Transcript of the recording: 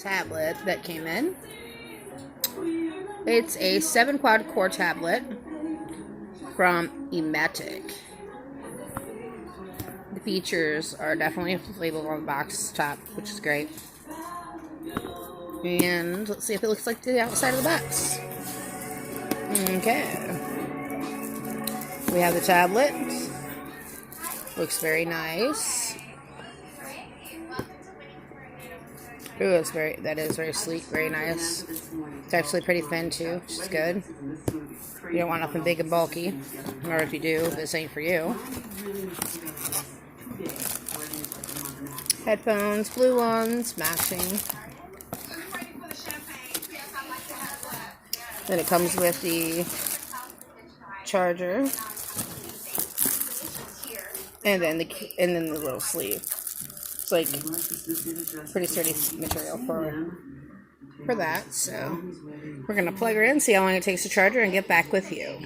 tablet that came in. It's a 7 quad core tablet from Ematic. The features are definitely labeled on the box top, which is great. And let's see if it looks like the outside of the box. Okay. We have the tablet. Looks very nice. Ooh, that is very sleek, very nice. It's actually pretty thin too, which is good. You don't want nothing big and bulky. Or if you do, this ain't for you. Headphones, blue ones, matching. Then it comes with the charger. And then the little sleeve. It's like pretty sturdy material for that. So we're gonna plug her in, see how long it takes to charge her, and get back with you.